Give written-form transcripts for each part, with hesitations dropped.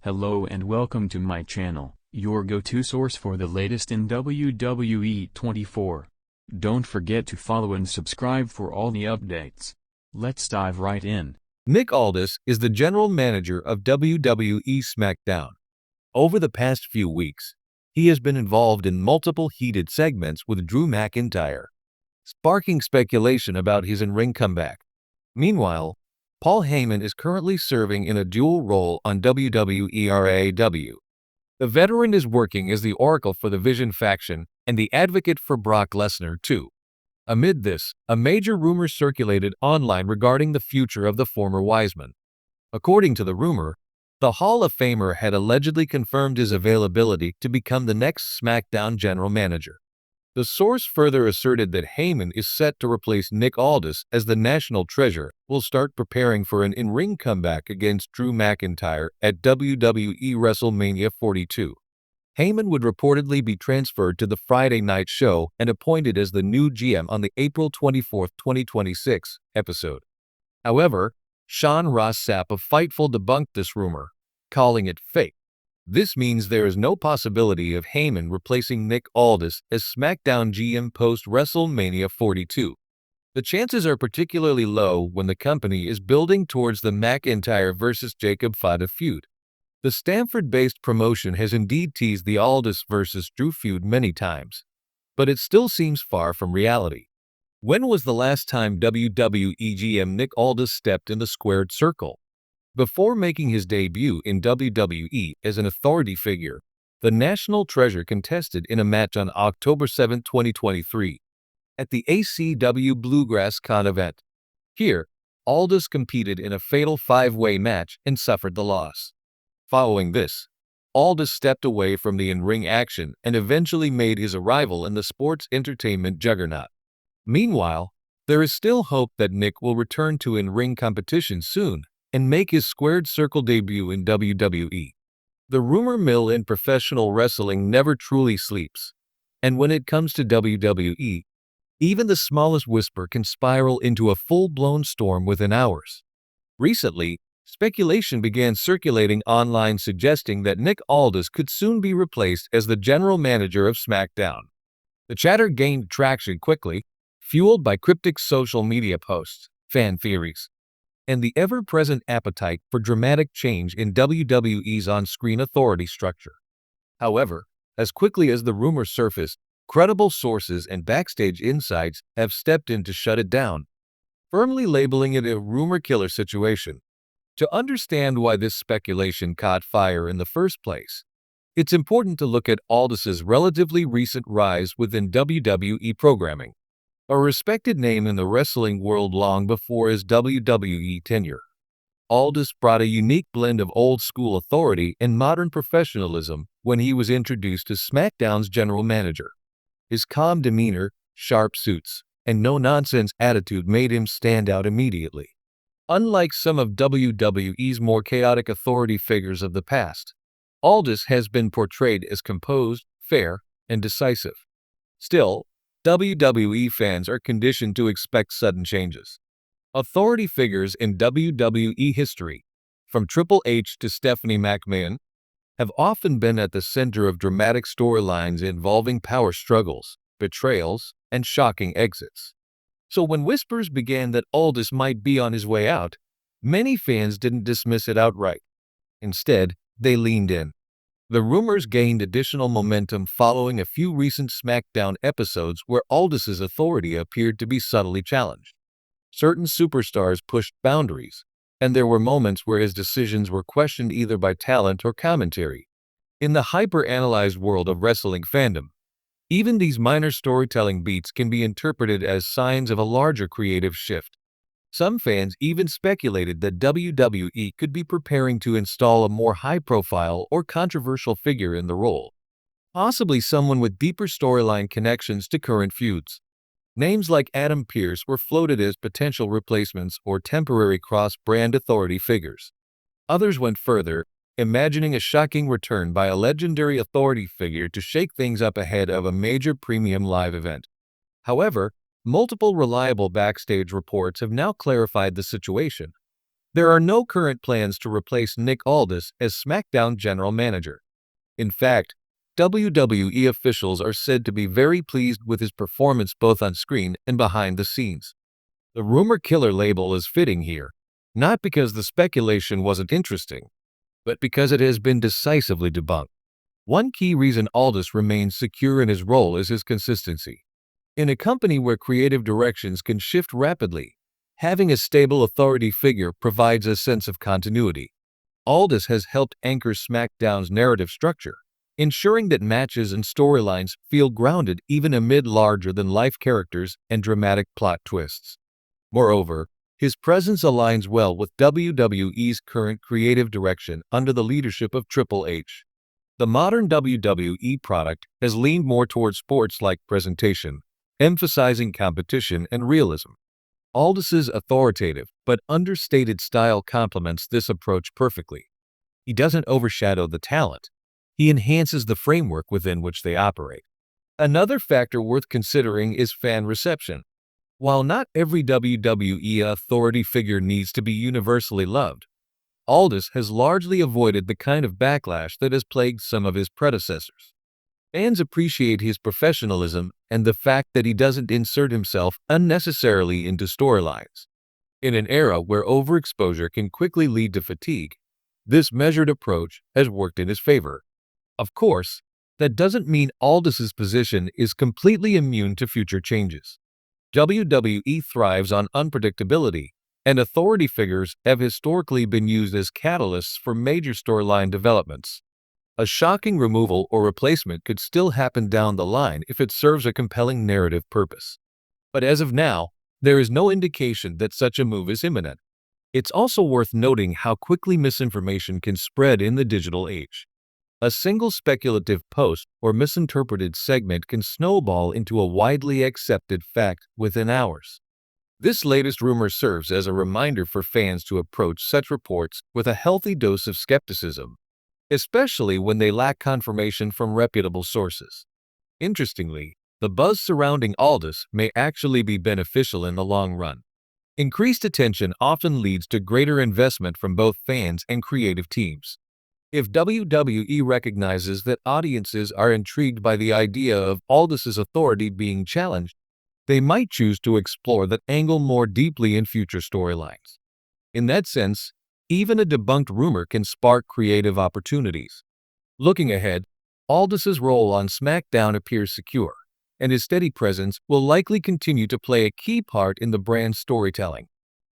Hello and welcome to my channel, your go-to source for the latest in WWE 24. Don't forget to follow and subscribe for all the updates. Let's dive right in. Nick Aldis is the general manager of WWE SmackDown. Over the past few weeks, he has been involved in multiple heated segments with Drew McIntyre, sparking speculation about his in-ring comeback. Meanwhile, Paul Heyman is currently serving in a dual role on WWE RAW. The veteran is working as the Oracle for the Vision faction and the advocate for Brock Lesnar, too. Amid this, a major rumor circulated online regarding the future of the former Wiseman. According to the rumor, the Hall of Famer had allegedly confirmed his availability to become the next SmackDown general manager. The source further asserted that Heyman is set to replace Nick Aldis as the national treasure, will start preparing for an in-ring comeback against Drew McIntyre at WWE WrestleMania 42. Heyman would reportedly be transferred to the Friday night show and appointed as the new GM on the April 24, 2026 episode. However, Sean Ross Sapp of Fightful debunked this rumor, calling it fake. This means there is no possibility of Heyman replacing Nick Aldis as SmackDown GM post-WrestleMania 42. The chances are particularly low when the company is building towards the McIntyre vs. Jacob Fada feud. The Stamford-based promotion has indeed teased the Aldis vs. Drew feud many times, but it still seems far from reality. When was the last time WWE GM Nick Aldis stepped in the squared circle? Before making his debut in WWE as an authority figure, the national treasure contested in a match on October 7, 2023, at the ACW Bluegrass Con event. Here, Aldis competed in a fatal five-way match and suffered the loss. Following this, Aldis stepped away from the in-ring action and eventually made his arrival in the sports entertainment juggernaut. Meanwhile, there is still hope that Nick will return to in-ring competition soon and make his squared circle debut in WWE. The rumor mill in professional wrestling never truly sleeps, and when it comes to WWE, even the smallest whisper can spiral into a full-blown storm within hours. Recently, speculation began circulating online suggesting that Nick Aldis could soon be replaced as the general manager of SmackDown. The chatter gained traction quickly, fueled by cryptic social media posts, fan theories, and the ever-present appetite for dramatic change in WWE's on-screen authority structure. However, as quickly as the rumor surfaced, credible sources and backstage insights have stepped in to shut it down, firmly labeling it a rumor killer situation. To understand why this speculation caught fire in the first place, it's important to look at Aldis's relatively recent rise within WWE programming, a respected name in the wrestling world long before his WWE tenure. Aldis brought a unique blend of old-school authority and modern professionalism when he was introduced as SmackDown's general manager. His calm demeanor, sharp suits, and no-nonsense attitude made him stand out immediately. Unlike some of WWE's more chaotic authority figures of the past, Aldis has been portrayed as composed, fair, and decisive. Still, WWE fans are conditioned to expect sudden changes. Authority figures in WWE history, from Triple H to Stephanie McMahon, have often been at the center of dramatic storylines involving power struggles, betrayals, and shocking exits. So when whispers began that Aldis might be on his way out, many fans didn't dismiss it outright. Instead, they leaned in. The rumors gained additional momentum following a few recent SmackDown episodes where Aldis's authority appeared to be subtly challenged. Certain superstars pushed boundaries, and there were moments where his decisions were questioned either by talent or commentary. In the hyper-analyzed world of wrestling fandom, even these minor storytelling beats can be interpreted as signs of a larger creative shift. Some fans even speculated that WWE could be preparing to install a more high-profile or controversial figure in the role, possibly someone with deeper storyline connections to current feuds. Names like Adam Pearce were floated as potential replacements or temporary cross-brand authority figures. Others went further, imagining a shocking return by a legendary authority figure to shake things up ahead of a major premium live event. However, multiple reliable backstage reports have now clarified the situation. There are no current plans to replace Nick Aldis as SmackDown General Manager. In fact, WWE officials are said to be very pleased with his performance both on screen and behind the scenes. The rumor killer label is fitting here, not because the speculation wasn't interesting, but because it has been decisively debunked. One key reason Aldis remains secure in his role is his consistency. In a company where creative directions can shift rapidly, having a stable authority figure provides a sense of continuity. Aldis has helped anchor SmackDown's narrative structure, ensuring that matches and storylines feel grounded even amid larger-than-life characters and dramatic plot twists. Moreover, his presence aligns well with WWE's current creative direction under the leadership of Triple H. The modern WWE product has leaned more toward sports-like presentation, emphasizing competition and realism. Aldis's authoritative but understated style complements this approach perfectly. He doesn't overshadow the talent. He enhances the framework within which they operate. Another factor worth considering is fan reception. While not every WWE authority figure needs to be universally loved, Aldis has largely avoided the kind of backlash that has plagued some of his predecessors. Fans appreciate his professionalism and the fact that he doesn't insert himself unnecessarily into storylines. In an era where overexposure can quickly lead to fatigue, this measured approach has worked in his favor. Of course, that doesn't mean Aldis's position is completely immune to future changes. WWE thrives on unpredictability, and authority figures have historically been used as catalysts for major storyline developments. A shocking removal or replacement could still happen down the line if it serves a compelling narrative purpose. But as of now, there is no indication that such a move is imminent. It's also worth noting how quickly misinformation can spread in the digital age. A single speculative post or misinterpreted segment can snowball into a widely accepted fact within hours. This latest rumor serves as a reminder for fans to approach such reports with a healthy dose of skepticism, especially when they lack confirmation from reputable sources. Interestingly, the buzz surrounding Aldis may actually be beneficial in the long run. Increased attention often leads to greater investment from both fans and creative teams. If WWE recognizes that audiences are intrigued by the idea of Aldis's authority being challenged, they might choose to explore that angle more deeply in future storylines. In that sense, even a debunked rumor can spark creative opportunities. Looking ahead, Aldis's role on SmackDown appears secure, and his steady presence will likely continue to play a key part in the brand's storytelling.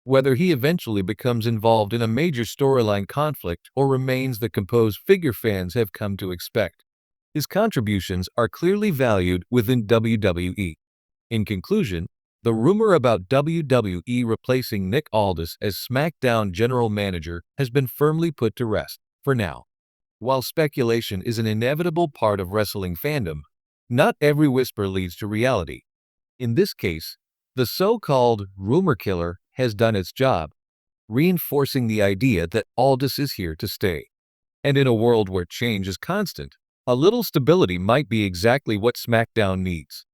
Whether he eventually becomes involved in a major storyline conflict or remains the composed figure fans have come to expect, his contributions are clearly valued within WWE. In conclusion, the rumor about WWE replacing Nick Aldis as SmackDown General Manager has been firmly put to rest, for now. While speculation is an inevitable part of wrestling fandom, not every whisper leads to reality. In this case, the so-called rumor killer has done its job, reinforcing the idea that Aldis is here to stay. And in a world where change is constant, a little stability might be exactly what SmackDown needs.